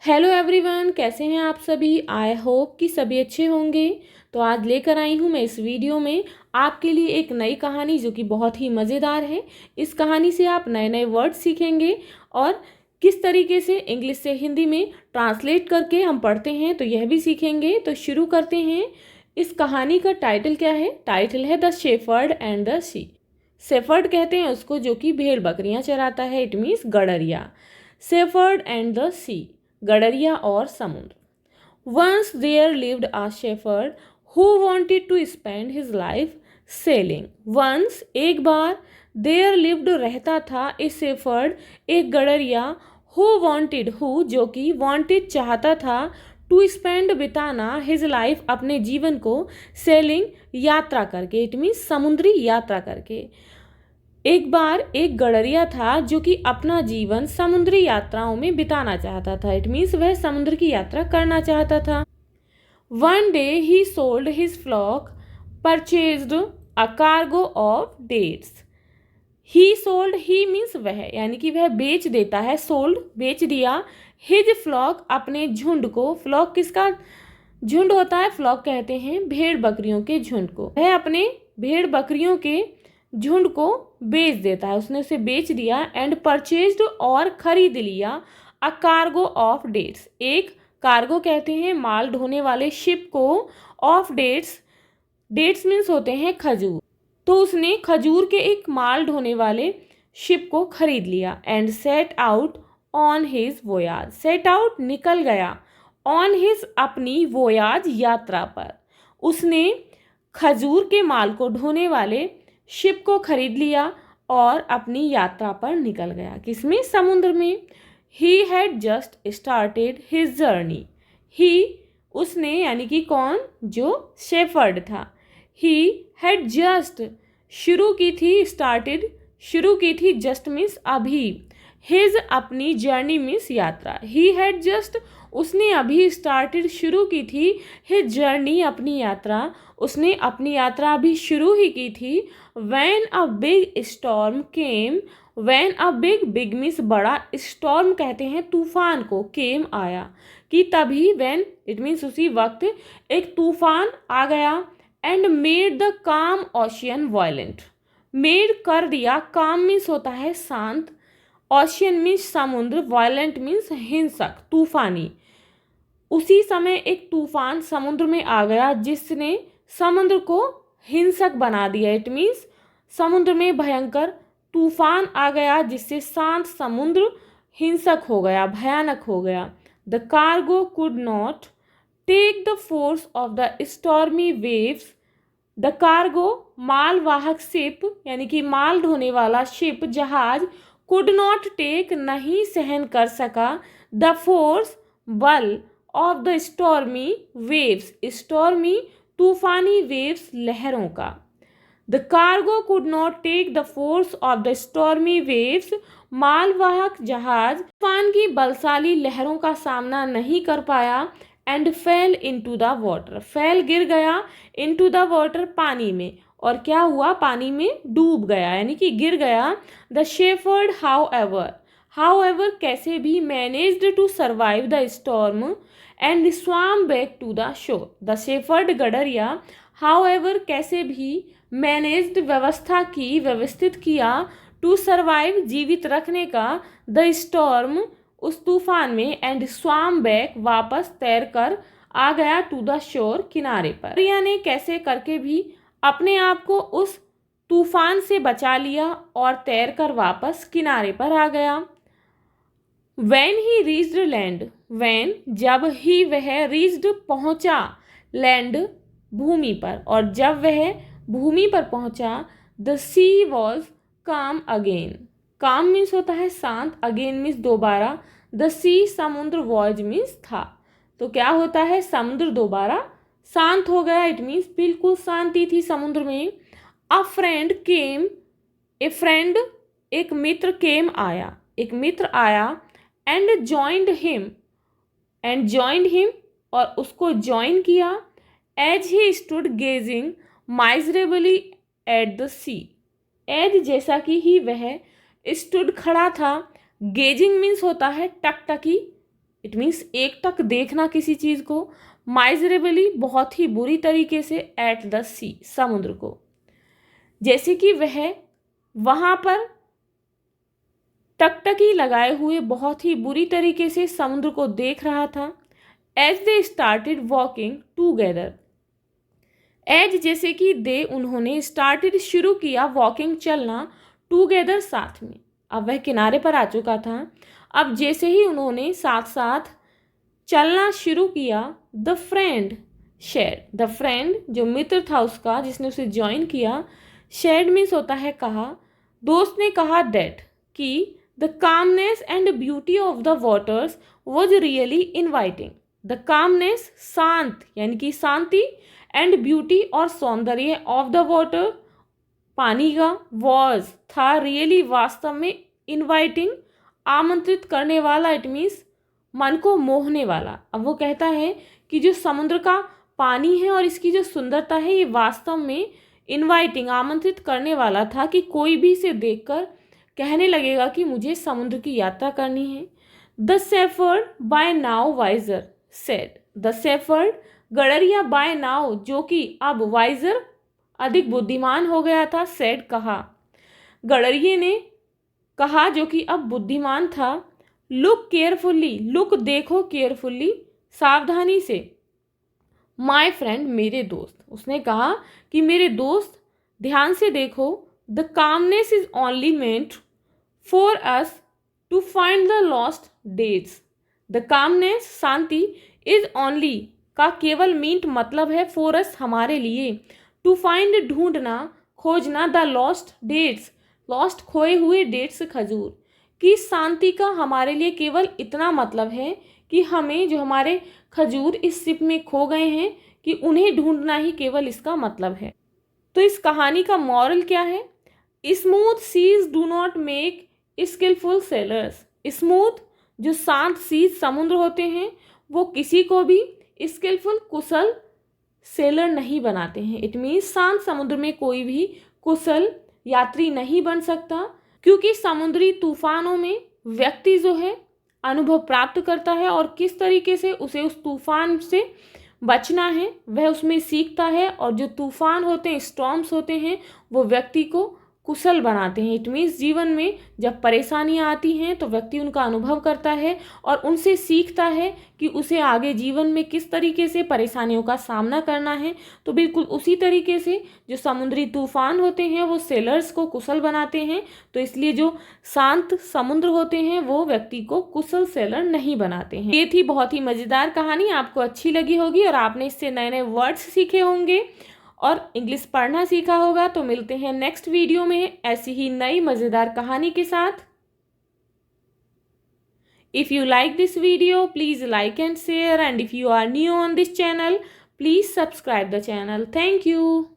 Hello everyone, कैसे हैं आप सभी। आई होप कि सभी अच्छे होंगे। तो आज लेकर आई हूँ मैं इस वीडियो में आपके लिए एक नई कहानी जो कि बहुत ही मज़ेदार है। इस कहानी से आप नए नए वर्ड सीखेंगे और किस तरीके से इंग्लिश से हिंदी में ट्रांसलेट करके हम पढ़ते हैं तो यह भी सीखेंगे। तो शुरू करते हैं। इस कहानी का टाइटल क्या है? टाइटल है the shepherd and the sea. Shepherd कहते हैं उसको जो कि भेड़ बकरियां चराता है। इट मीन्स गडरिया। शेफर्ड एंड द सी, गडरिया और समुद्र। Once there lived a shepherd who wanted to spend his life sailing. Once एक बार there lived रहता था a shepherd, एक गडरिया, who जो कि wanted चाहता था to spend बिताना his life अपने जीवन को sailing यात्रा करके। it means समुद्री यात्रा करके। एक बार एक गडरिया था जो कि अपना जीवन समुद्री यात्राओं में बिताना चाहता था। इट मीन्स वह समुद्र की यात्रा करना चाहता था। One day he sold his flock, purchased a cargo of dates. He sold, he means वह, यानी कि वह बेच देता है। सोल्ड बेच दिया। हिज फ्लॉक अपने झुंड को। फ्लॉक किसका झुंड होता है? फ्लॉक कहते हैं भेड़ बकरियों के झुंड को। वह अपने भेड़ बकरियों के झुंड को बेच देता है। उसने उसे बेच दिया। एंड परचेज्ड और खरीद लिया अ कार्गो ऑफ डेट्स, एक कार्गो कहते हैं माल ढोने वाले शिप को। ऑफ डेट्स, डेट्स मीन्स होते हैं खजूर। तो उसने खजूर के एक माल ढोने वाले शिप को खरीद लिया। And set out on his voyage, set out निकल गया, ऑन हिज अपनी वोयाज यात्रा पर। उसने खजूर के माल को ढोने वाले शिप को खरीद लिया और अपनी यात्रा पर निकल गया। किसमें? समुद्र में। He had just started his journey. He, उसने, यानी कि कौन? जो शेफर्ड था। ही हैड जस्ट, शुरू की थी, स्टार्टेड शुरू की थी, जस्ट मीन्स अभी। हिज अपनी, जर्नी मीन्स यात्रा। ही हैड जस्ट, उसने अभी, स्टार्टेड शुरू की थी, हिज जर्नी अपनी यात्रा, उसने अपनी यात्रा अभी शुरू ही की थी। When a big storm came, when a big, big means बड़ा, स्टॉर्म कहते हैं तूफान को, केम आया, कि तभी, when इट मीन्स उसी वक्त, एक तूफान आ गया। एंड मेड द काम ओशियन वायलेंट, मेड कर दिया, काम मीन्स होता है शांत, ओशियन मीन्स समुद्र, वायलेंट मीन्स हिंसक, तूफानी। उसी समय एक तूफान समुद्र में आ गया जिसने समुद्र को हिंसक बना दिया। इट मीन्स समुद्र में भयंकर तूफान आ गया जिससे शांत समुद्र हिंसक हो गया, भयानक हो गया। The cargo could not take the force of the stormy waves. The cargo, मालवाहक शिप, यानी कि माल ढोने वाला शिप, जहाज, कुड नॉट टेक, नहीं सहन कर सका, द फोर्स, बल, of the stormy waves, stormy तूफानी वेव्स, लहरों का। The cargo could not take the force of the stormy waves, मालवाहक जहाज तूफान की बलशाली लहरों का सामना नहीं कर पाया। And fail into the water, fail गिर गया, इनटू द वाटर पानी में, और क्या हुआ? पानी में डूब गया, यानी कि गिर गया। द शेफर्ड हाउएवर कैसे भी, managed to survive the storm and swam back to the shore. The shepherd, गडरिया, हाउएवर कैसे भी, मैनेज्ड व्यवस्था की, व्यवस्थित किया, टू सर्वाइव जीवित रखने का, द स्टॉर्म उस तूफान में, एंड स्वाम बैक वापस तैर कर आ गया, टू द शोर किनारे पर। गडरिया ने कैसे करके भी अपने आप को उस तूफान से बचा लिया और तैर कर वापस किनारे पर आ गया। When he reached land, when जब ही वह, reached पहुंचा, लैंड भूमि पर, और जब वह भूमि पर पहुंचा, the sea was calm again, calm means होता है शांत, again मीन्स दोबारा, the sea समुद्र, was मीन्स था। तो क्या होता है? समुद्र दोबारा शांत हो गया। इट मीन्स बिल्कुल शांति थी समुद्र में। अ फ्रेंड केम, ए फ्रेंड एक मित्र, केम आया, एक मित्र आया, एंड जॉइंड हिम और उसको ज्वाइन किया। As he stood gazing miserably at the sea, as जैसा कि ही वह, स्टूड खड़ा था, गेजिंग मीन्स होता है टकटकी, इट मीन्स एकटक देखना किसी चीज़ को, माइजरेबली बहुत ही बुरी तरीके से, एट द सी समुद्र को, जैसे कि वह वहाँ पर टकटकी लगाए हुए बहुत ही बुरी तरीके से समुद्र को देख रहा था। As they started walking together, as जैसे कि दे उन्होंने, स्टार्टेड शुरू किया, वॉकिंग चलना, टूगेदर साथ में। अब वह किनारे पर आ चुका था। अब जैसे ही उन्होंने साथ साथ चलना शुरू किया, the friend said, the friend जो मित्र था उसका जिसने उसे ज्वाइन किया, शेड मीन्स होता है कहा, दोस्त ने कहा दैट कि the calmness and beauty of the waters was really inviting. The calmness शांत यानी कि शांति, एंड ब्यूटी और सौंदर्य, ऑफ द वाटर पानी का, वॉज था, रियली वास्तव में, इन्वाइटिंग आमंत्रित करने वाला, इट मीन्स मन को मोहने वाला। अब वो कहता है कि जो समुद्र का पानी है और इसकी जो सुंदरता है ये वास्तव में इन्वाइटिंग आमंत्रित करने वाला था कि कोई भी इसे देखकर कहने लगेगा कि मुझे समुद्र की यात्रा करनी है। The shepherd by now wiser said, the shepherd गड़रिया बाय नाउ जो कि अब वाइजर अधिक बुद्धिमान हो गया था, सेड कहा, गड़रिये ने कहा जो कि अब बुद्धिमान था, लुक केयरफुल्ली, लुक देखो, केयरफुल्ली सावधानी से, माय फ्रेंड मेरे दोस्त, उसने कहा कि मेरे दोस्त ध्यान से देखो, the calmness is only meant for us to find the lost days, the calmness शांति, इज ओनली का केवल मींट मतलब है, फॉर अस हमारे लिए, टू फाइंड ढूंढना, खोजना, द लॉस्ट डेट्स, लॉस्ट खोए हुए डेट्स खजूर, कि शांति का हमारे लिए केवल इतना मतलब है कि हमें जो हमारे खजूर इस शिप में खो गए हैं कि उन्हें ढूंढना ही केवल इसका मतलब है। तो इस कहानी का मॉरल क्या है? Smooth seas do not make skilful sailors, smooth जो शांत सीज समुद्र होते हैं वो किसी को भी स्किलफुल कुशल सेलर नहीं बनाते हैं। इट मीन्स शांत समुद्र में कोई भी कुशल यात्री नहीं बन सकता, क्योंकि समुद्री तूफानों में व्यक्ति जो है अनुभव प्राप्त करता है और किस तरीके से उसे उस तूफान से बचना है वह उसमें सीखता है, और जो तूफान होते हैं, स्टॉर्म्स होते हैं, वो व्यक्ति को कुशल बनाते हैं। इट मीन्स जीवन में जब परेशानियां आती हैं तो व्यक्ति उनका अनुभव करता है और उनसे सीखता है कि उसे आगे जीवन में किस तरीके से परेशानियों का सामना करना है। तो बिल्कुल उसी तरीके से जो समुद्री तूफान होते हैं वो सेलर्स को कुशल बनाते हैं। तो इसलिए जो शांत समुद्र होते हैं वो व्यक्ति को कुशल सेलर नहीं बनाते हैं। ये थी बहुत ही मज़ेदार कहानी, आपको अच्छी लगी होगी और आपने इससे नए नए वर्ड्स सीखे होंगे और इंग्लिश पढ़ना सीखा होगा। तो मिलते हैं नेक्स्ट वीडियो में ऐसी ही नई मज़ेदार कहानी के साथ। If you like this video please like and share, and if you are new on this channel please subscribe the channel. Thank you.